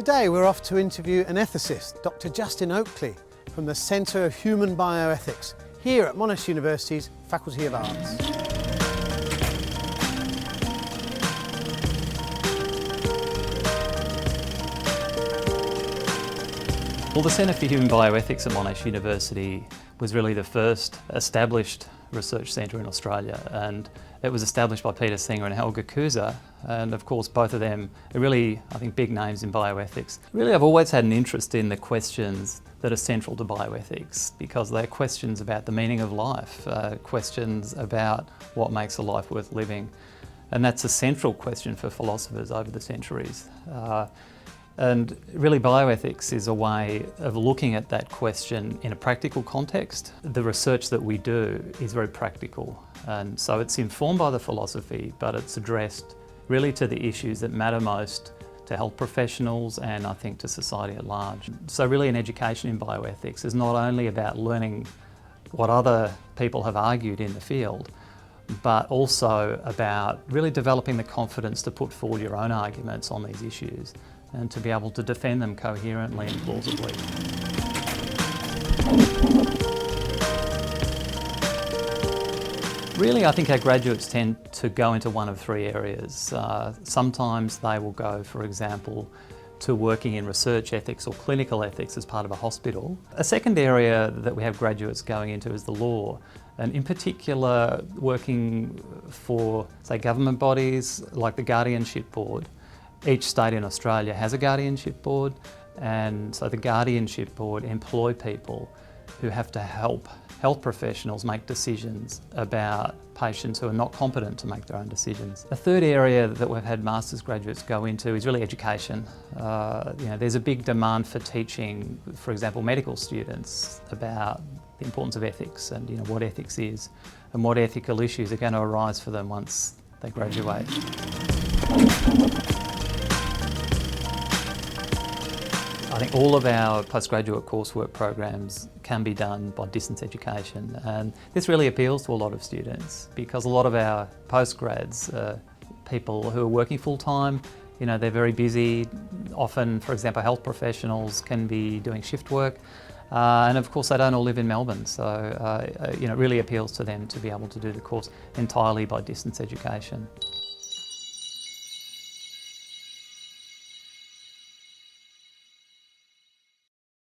Today we're off to interview an ethicist, Dr. Justin Oakley, from the Centre of Human Bioethics, here at Monash University's Faculty of Arts. Well, the Centre for Human Bioethics at Monash University was really the first established research centre in Australia, and it was established by Peter Singer and Helga Kuza, and of course both of them are really, I think, big names in bioethics. Really, I've always had an interest in the questions that are central to bioethics because they're questions about the meaning of life, questions about what makes a life worth living, and that's a central question for philosophers over the centuries. And really bioethics is a way of looking at that question in a practical context. The research that we do is very practical, and so it's informed by the philosophy, but it's addressed really to the issues that matter most to health professionals and I think to society at large. So really an education in bioethics is not only about learning what other people have argued in the field, but also about really developing the confidence to put forward your own arguments on these issues and to be able to defend them coherently and plausibly. Really, I think our graduates tend to go into one of three areas. Sometimes they will go, for example, to working in research ethics or clinical ethics as part of a hospital. A second area that we have graduates going into is the law, and in particular working for, say, government bodies like the Guardianship Board. Each state in Australia has a Guardianship Board, and so the Guardianship Board employ people who have to help health professionals make decisions about patients who are not competent to make their own decisions. A third area that we've had master's graduates go into is really education. There's a big demand for teaching, for example, medical students about the importance of ethics and what ethics is and what ethical issues are going to arise for them once they graduate. I think all of our postgraduate coursework programs can be done by distance education, and this really appeals to a lot of students because a lot of our postgrads are people who are working full-time. They're very busy. Often, for example, health professionals can be doing shift work, and of course they don't all live in Melbourne, so it really appeals to them to be able to do the course entirely by distance education.